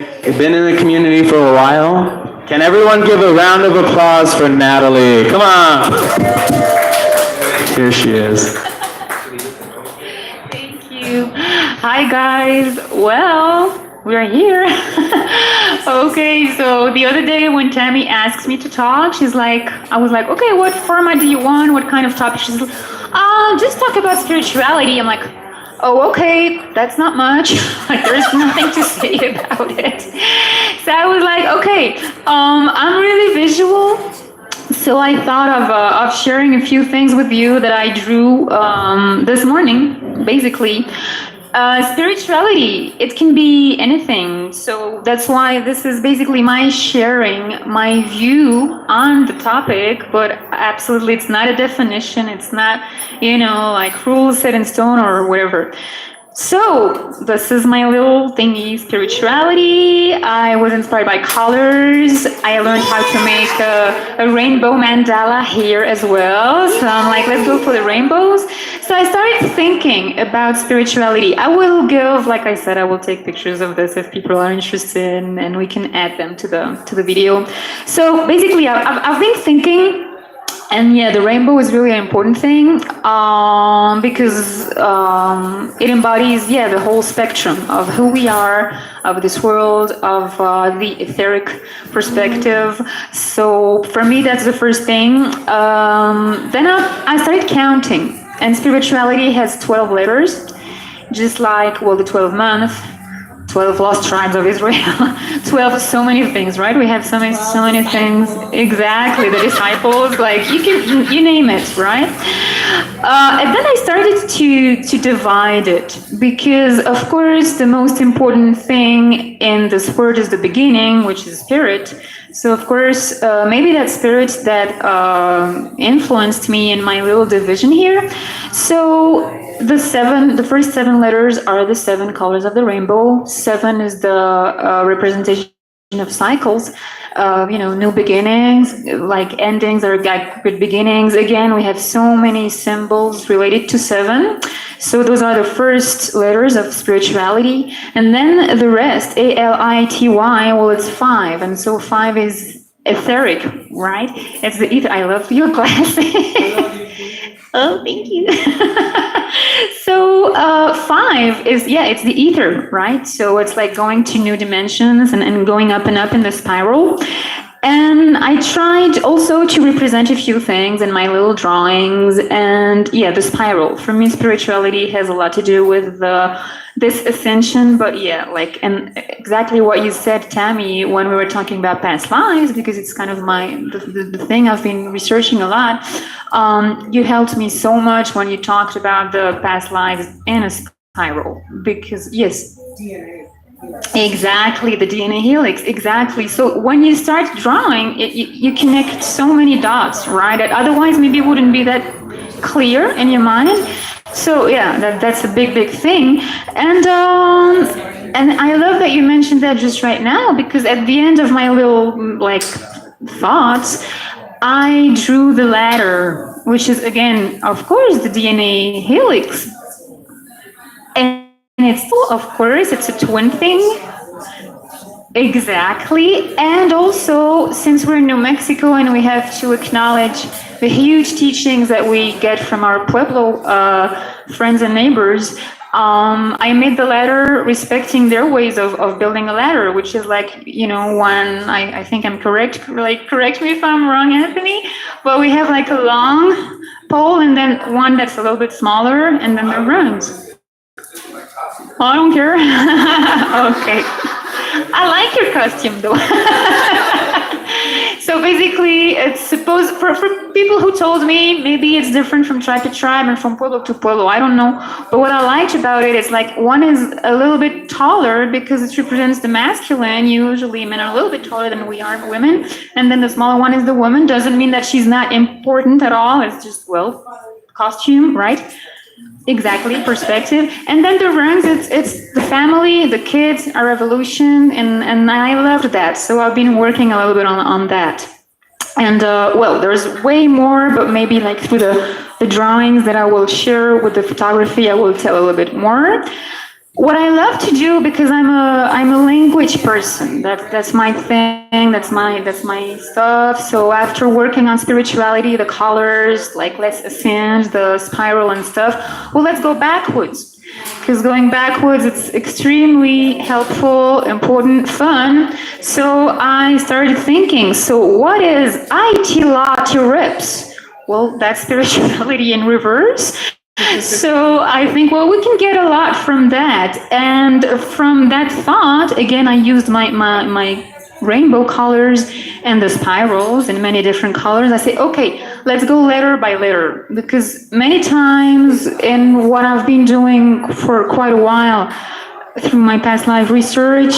You've been in the community for a while. Can everyone give a round of applause for Natalie? Come on. Here she is. Thank you. Hi, guys. Well, we're here. Okay, so the other day when Tammy asked me to talk, I was like, okay, what format do you want? What kind of topic? She's like, just talk about spirituality. I'm like, oh, okay, that's not much. Like, there's nothing to say about it. So I was like, okay, I'm really visual. So I thought of sharing a few things with you that I drew this morning, basically. Spirituality, it can be anything. So that's why this is basically my sharing, my view on the topic, but absolutely it's not a definition. It's not, like rules set in stone or whatever. So, this is my little thingy, spirituality. I was inspired by colors. I learned how to make a rainbow mandala here as well. So, I'm like, let's go for the rainbows. So, I started thinking about spirituality. I will give, like I said, I will take pictures of this if people are interested and we can add them to the video. So, basically, I've been thinking. And yeah, the rainbow is really an important thing because it embodies, the whole spectrum of who we are, of this world, of the etheric perspective. So for me, that's the first thing. Then I started counting, and spirituality has 12 letters, just like, well, the 12 months. 12 lost tribes of Israel, 12 so many things, right? We have so many things. Exactly, the disciples, like you name it, right? And then I started to divide it because, of course, the most important thing in this word is the beginning, which is spirit. So, of course, maybe that spirit that influenced me in my little division here. So, the first seven letters are the seven colors of the rainbow. Seven is the representation of cycles. New beginnings, like endings are like good beginnings. Again, we have so many symbols related to seven. So those are the first letters of spirituality. And then the rest, ALITY, well, it's five. And so five is etheric, right? It's the ether. I love your glasses. Oh, thank you. So five is, it's the ether, right? So it's like going to new dimensions and going up and up in the spiral. And I tried also to represent a few things in my little drawings. And the spiral. For me, spirituality has a lot to do with this ascension. But and exactly what you said, Tammy, when we were talking about past lives, because it's kind of the thing I've been researching a lot. You helped me so much when you talked about the past lives in a spiral. Because, yes. DNA. Exactly, the DNA helix, exactly. So when you start drawing, you connect so many dots, right? That otherwise maybe wouldn't be that clear in your mind. So that's a big thing. And I love that you mentioned that just right now, because at the end of my little thoughts, I drew the ladder, which is again, of course, the DNA helix. And of course, it's a twin thing. Exactly. And also, since we're in New Mexico and we have to acknowledge the huge teachings that we get from our Pueblo friends and neighbors, I made the ladder respecting their ways of building a ladder, which is one, I think I'm correct, correct me if I'm wrong, Anthony, but we have like a long pole and then one that's a little bit smaller and then the rungs. Oh, I don't care. Okay. I like your costume though. So basically, it's supposed for people who told me maybe it's different from tribe to tribe and from pueblo to pueblo. I don't know. But what I liked about it is one is a little bit taller because it represents the masculine. Usually men are a little bit taller than we are women. And then the smaller one is the woman. Doesn't mean that she's not important at all. It's just, costume, right? Exactly, perspective. And then the ranks, it's the family, the kids, our evolution, and I loved that. So I've been working a little bit on that. And there's way more, but maybe through the drawings that I will share with the photography, I will tell a little bit more. What I love to do, because I'm a language person. That's my thing. That's my stuff. So after working on spirituality, the colors, like let's ascend the spiral and stuff. Well, let's go backwards. Because going backwards, it's extremely helpful, important, fun. So I started thinking, so what is IT Lati Rips? Well, that's spirituality in reverse. So I think, well, we can get a lot from that. And from that thought, again, I used my rainbow colors and the spirals in many different colors. I say, okay, let's go letter by letter. Because many times in what I've been doing for quite a while through my past life research,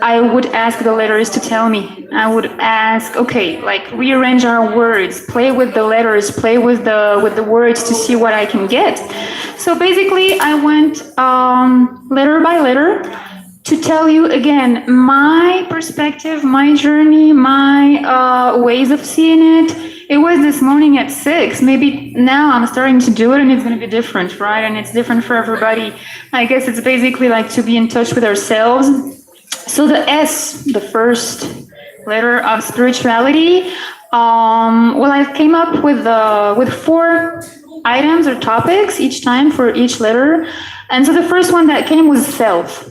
I would ask the letters to tell me. I would ask, okay, like rearrange our words, play with the letters, play with the words to see what I can get. So basically, I went letter by letter to tell you again my perspective, my journey, my ways of seeing it. It was this morning at 6. Maybe now I'm starting to do it and it's going to be different, right? And it's different for everybody. I guess it's basically like to be in touch with ourselves. So the S, the first letter of spirituality, well, I came up with 4 items or topics each time for each letter. And so the first one that came was self.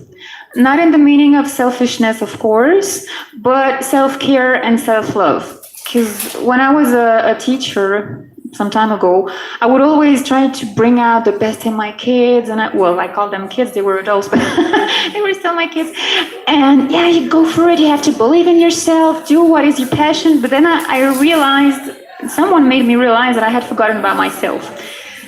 Not in the meaning of selfishness, of course, but self-care and self-love. Because when I was a teacher some time ago, I would always try to bring out the best in my kids. And I call them kids, they were adults, but they were still my kids. And yeah, you go for it. You have to believe in yourself, do what is your passion. But then I realized, someone made me realize that I had forgotten about myself.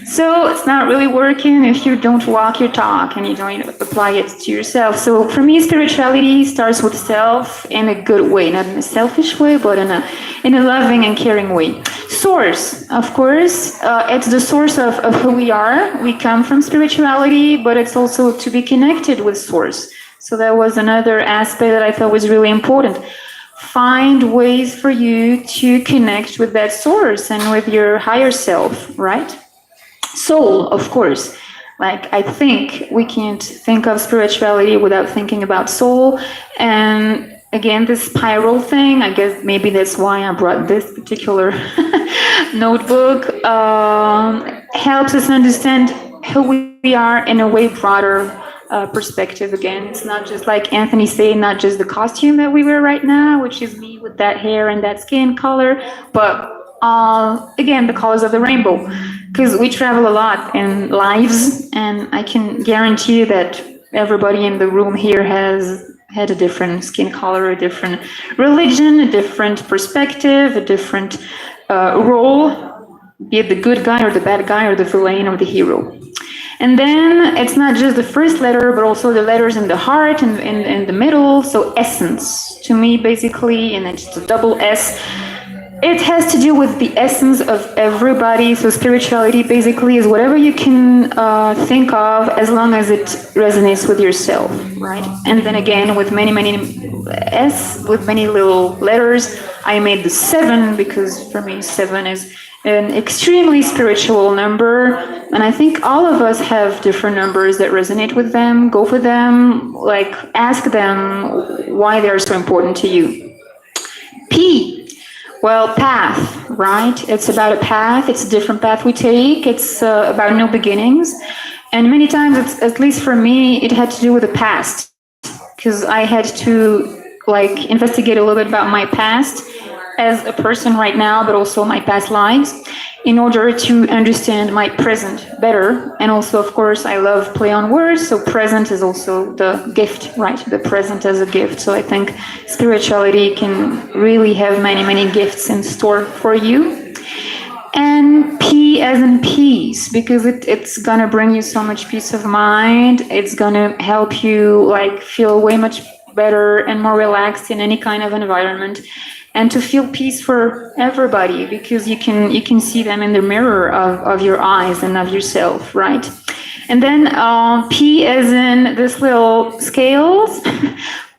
So it's not really working if you don't walk your talk and you don't apply it to yourself. So for me, spirituality starts with self in a good way, not in a selfish way, but in a loving and caring way. Source, of course, it's the source of who we are. We come from spirituality, but it's also to be connected with source. So that was another aspect that I thought was really important. Find ways for you to connect with that source and with your higher self, right? Soul, of course. Like, I think we can't think of spirituality without thinking about soul. And again, this spiral thing, I guess maybe that's why I brought this particular notebook, helps us understand who we are in a way broader perspective. Again, it's not just like Anthony said, not just the costume that we wear right now, which is me with that hair and that skin color, but again, the colors of the rainbow. Because we travel a lot in lives, and I can guarantee you that everybody in the room here has had a different skin color, a different religion, a different perspective, a different role, be it the good guy or the bad guy or the villain or the hero. And then it's not just the first letter, but also the letters in the heart and in the middle. So essence, to me, basically, and it's just a double S. It has to do with the essence of everybody. So spirituality basically is whatever you can think of, as long as it resonates with yourself, right? And then again, with many S, with many little letters, I made the 7 because for me 7 is an extremely spiritual number. And I think all of us have different numbers that resonate with them. Go for them, like ask them why they're so important to you. P. Well, path, right? It's about a path. It's a different path we take. It's about new beginnings. And many times, it's, at least for me, it had to do with the past. Because I had to investigate a little bit about my past as a person right now, but also my past lives, in order to understand my present better. And also, of course, I love play on words. So present is also the gift, right? The present as a gift. So I think spirituality can really have many gifts in store for you. And P as in peace, because it's gonna bring you so much peace of mind. It's gonna help you feel way much better and more relaxed in any kind of environment. And to feel peace for everybody, because you can see them in the mirror of your eyes and of yourself, right? And then P as in this little scales,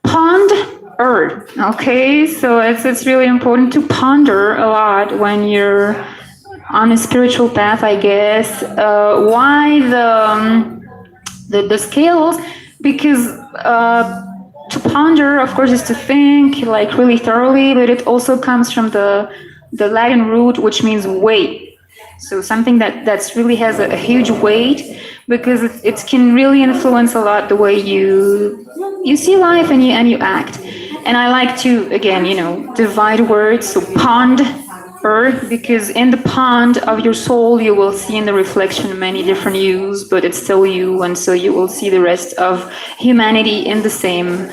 ponder. Okay, so it's really important to ponder a lot when you're on a spiritual path, I guess. Why the scales? because to ponder, of course, is to think like really thoroughly, but it also comes from the Latin root, which means weight. So something that's really has a huge weight, because it can really influence a lot the way you see life and you act. And I like to, again, divide words. So pond, earth, because in the pond of your soul you will see in the reflection many different yous, but it's still you, and so you will see the rest of humanity in the same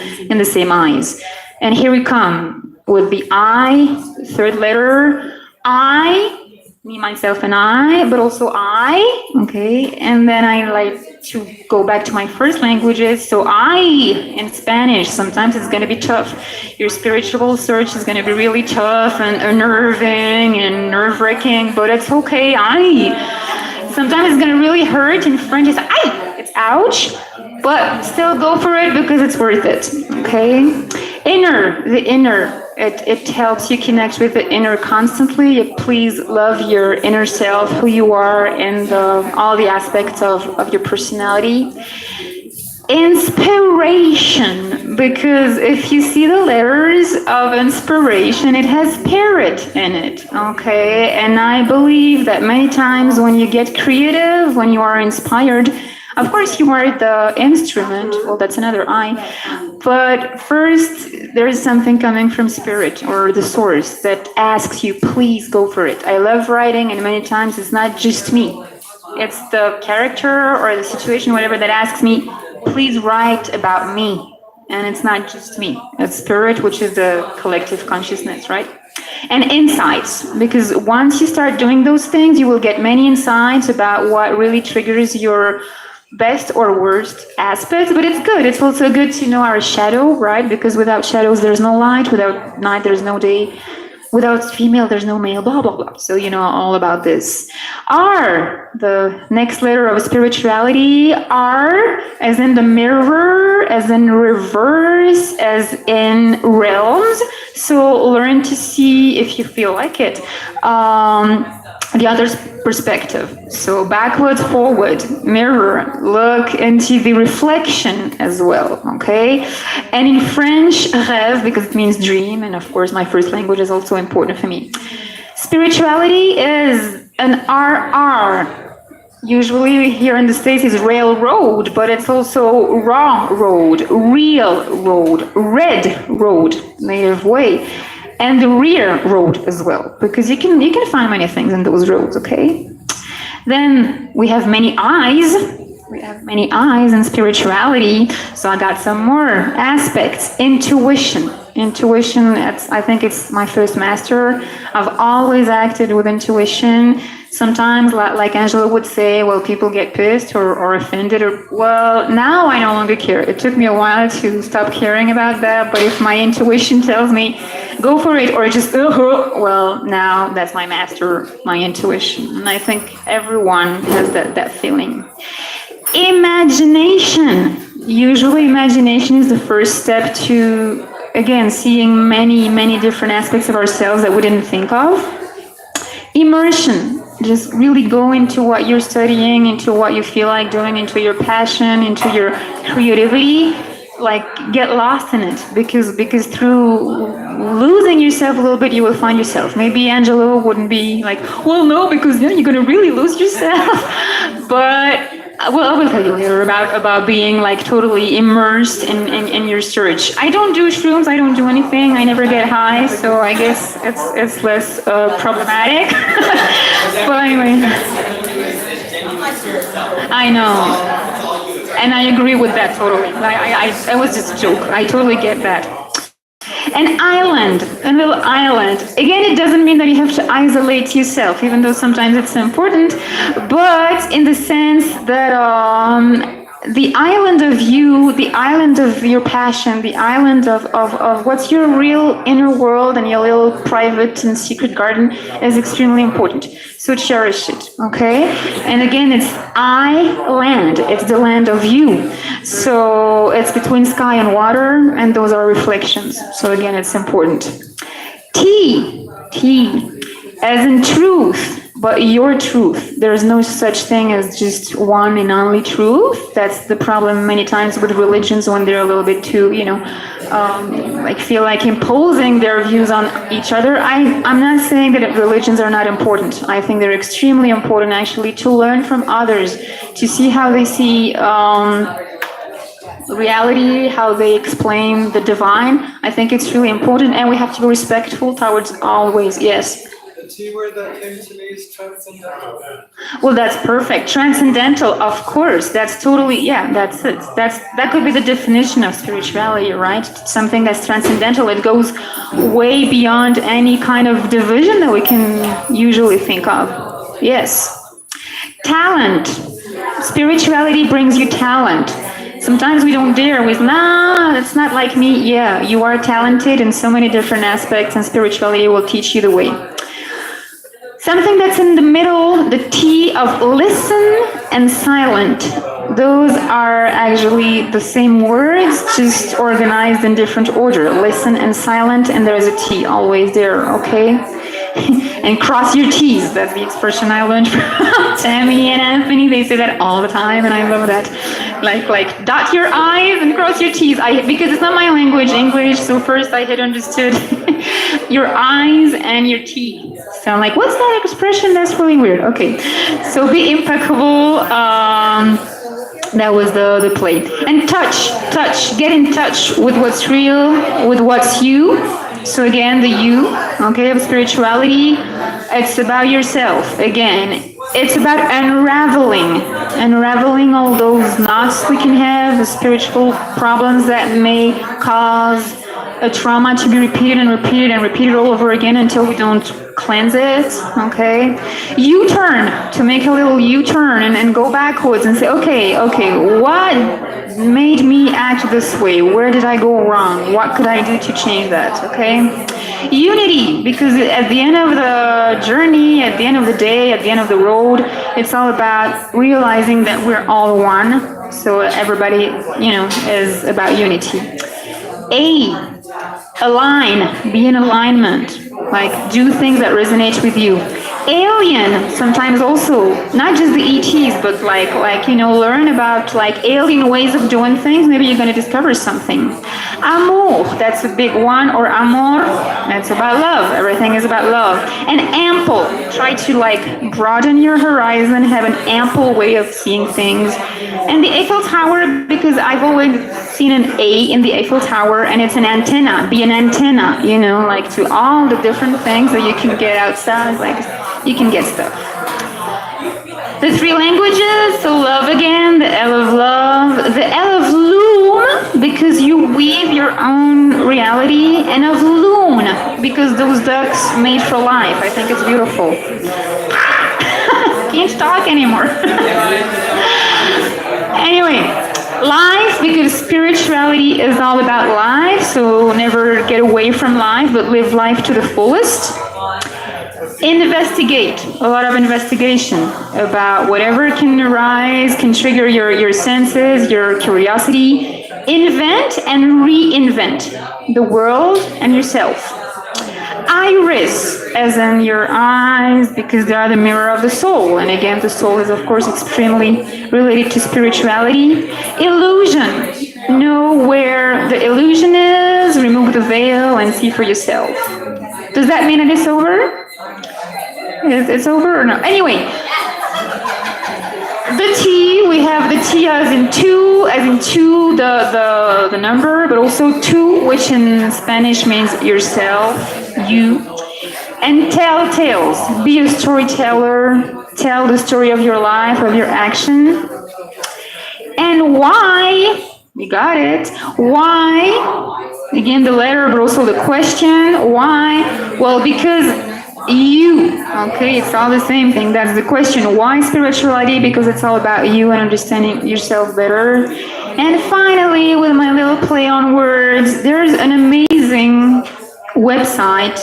eyes. And here we come with the I, third letter, I, me, myself, and I, but also I, okay? And then I like to go back to my first languages. So I, in Spanish, sometimes it's going to be tough. Your spiritual search is going to be really tough and unnerving and nerve-wracking, but it's okay. I, sometimes it's going to really hurt. In French, it's I, it's ouch, but still go for it because it's worth it, okay? Inner, the inner. It helps you connect with the inner constantly. Please love your inner self, who you are, and all the aspects of your personality. Inspiration, because if you see the letters of inspiration, it has spirit in it, okay? And I believe that many times when you get creative, when you are inspired, of course, you are the instrument. Well, that's another I. But first, there is something coming from spirit or the source that asks you, please go for it. I love writing, and many times it's not just me. It's the character or the situation, whatever, that asks me, please write about me. And it's not just me. It's spirit, which is the collective consciousness, right? And insights, because once you start doing those things, you will get many insights about what really triggers your best or worst aspects, but it's good. It's also good to know our shadow, right? Because without shadows, there's no light. Without night, there's no day. Without female, there's no male, blah, blah, blah. So you know all about this. R, the next letter of spirituality. R, as in the mirror, as in reverse, as in realms. So learn to see, if you feel like it, the other's perspective. So backwards, forward, mirror, look into the reflection as well, okay? And in French, rêve, because it means dream, and of course my first language is also important for me. Spirituality is an RR. Usually here in the States is railroad, but it's also raw road, real road, red road, native way. And the rear road as well, because you can find many things in those roads, okay? Then we have many eyes. We have many eyes in spirituality. So I got some more aspects. Intuition. Intuition, I think it's my first master. I've always acted with intuition. Sometimes, like Angela would say, well, people get pissed or offended. Well, now I no longer care. It took me a while to stop caring about that. But if my intuition tells me, go for it, or just, well, now that's my master, my intuition. And I think everyone has that feeling. Imagination. Usually imagination is the first step to, again, seeing many, many different aspects of ourselves that we didn't think of. Immersion. Just really go into what you're studying, into what you feel like doing, into your passion, into your creativity. Like, get lost in it, because through losing yourself a little bit, you will find yourself. Maybe Angelo wouldn't be like, well, no, because then you're going to really lose yourself. But well, I will tell you later about being like totally immersed in your search. I don't do shrooms. I don't do anything. I never get high, so I guess it's less problematic. But anyway, I know, and I agree with that totally. I was just a joke. I totally get that. An island, a little island. Again, it doesn't mean that you have to isolate yourself, even though sometimes it's important, but in the sense that the island of you, the island of your passion, the island of what's your real inner world and your little private and secret garden is extremely important. So cherish it, okay? And again, it's I-land. It's the land of you. So it's between sky and water, and those are reflections. So again, it's important. T, as in truth. but your truth. There's no such thing as just one and only truth. That's the problem many times with religions when they're a little bit too, like feel like imposing their views on each other. I'm not saying that religions are not important. I think they're extremely important actually to learn from others, to see how they see reality, how they explain the divine. I think it's really important, and we have to be respectful towards always. Yes. The T word that came to me is transcendental. Well, that's perfect. Transcendental, of course. That's totally, yeah, that's it. That could be the definition of spirituality, right? Something that's transcendental. It goes way beyond any kind of division that we can usually think of. Yes. Talent. Spirituality brings you talent. Sometimes we don't dare with, nah, that's not like me. Yeah, you are talented in so many different aspects, and spirituality will teach you the way. Something that's in the middle, the T of listen and silent. Those are actually the same words, just organized in different order. Listen and silent, and there's a T always there, okay? And cross your T's. That's the expression I learned from Tammy and Anthony. They say that all the time, and I love that. Like dot your I's and cross your T's. Because it's not my language, English. So first I had understood your I's and your T's. So I'm like, what's that expression? That's really weird. Okay, so be impeccable. That was the play. And touch. Get in touch with what's real, with what's you. So again, the you, okay, of spirituality, it's about yourself. Again, it's about unraveling all those knots we can have, the spiritual problems that may cause a trauma to be repeated and repeated and repeated all over again until we don't cleanse it, okay? U-turn, to make a little U-turn and go backwards and say, okay, what made me act this way? Where did I go wrong? What could I do to change that, okay? Unity, because at the end of the journey, at the end of the day, at the end of the road, it's all about realizing that we're all one. So everybody, is about unity. Align, be in alignment, like do things that resonate with you. Alien, sometimes also, not just the ETs, but like learn about like alien ways of doing things. Maybe you're going to discover something. Amour, that's a big one, or amor, that's about love. Everything is about love. And ample, try to like broaden your horizon, have an ample way of seeing things. And the Eiffel Tower, because I've always seen an A in the Eiffel Tower, and it's an antenna. Be an antenna, like to all the different things that you can get outside, like you can get stuff. The three languages, so love again, the L of love, the L of loom, because you weave your own reality, and of loon, because those ducks made for life. I think it's beautiful. Can't talk anymore. Anyway, life, because spirituality is all about life, so never get away from life, but live life to the fullest. Investigate, a lot of investigation about whatever can arise, can trigger your senses, your curiosity. Invent and reinvent the world and yourself. Iris, as in your eyes, because they are the mirror of the soul. And again, the soul is, of course, extremely related to spirituality. Illusion. Know where the illusion is, remove the veil, and see for yourself. Does that mean it is over? It's over or no? Anyway, the T, we have the T as in two, the number, but also two, which in Spanish means yourself, you. And tell tales. Be a storyteller. Tell the story of your life, of your action. And why? You got it. Why? Again, the letter, but also the question. Why? Well, because you. Okay, it's all the same thing. That's the question. Why spirituality? Because it's all about you and understanding yourself better. And finally, with my little play on words, there's an amazing website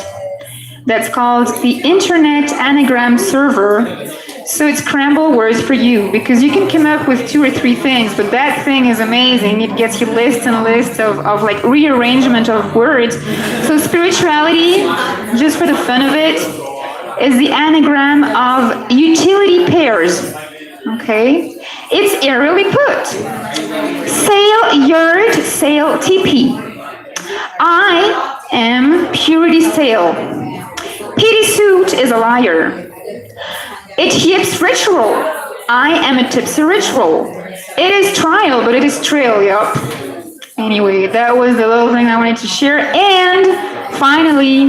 that's called the Internet Anagram Server. So it's scramble words for you, because you can come up with 2 or 3 things, but that thing is amazing. It gets you lists and lists of like rearrangement of words. So spirituality, just for the fun of it, is the anagram of utility pairs. Okay? It's aerially put. Sail, yard, sail, teepee. I am Purity's tail. Pity suit is a liar. It yips ritual. I am a tipsy ritual. It is trial, but it is trail, yup. Anyway, that was the little thing I wanted to share. And finally,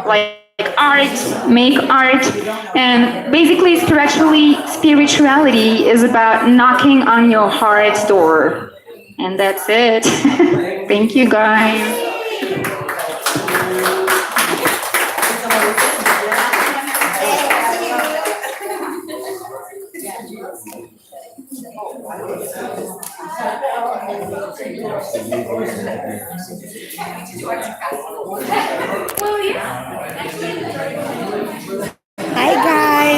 like art, make art. And basically, spirituality is about knocking on your heart's door. And that's it. Thank you, guys. Well, yeah.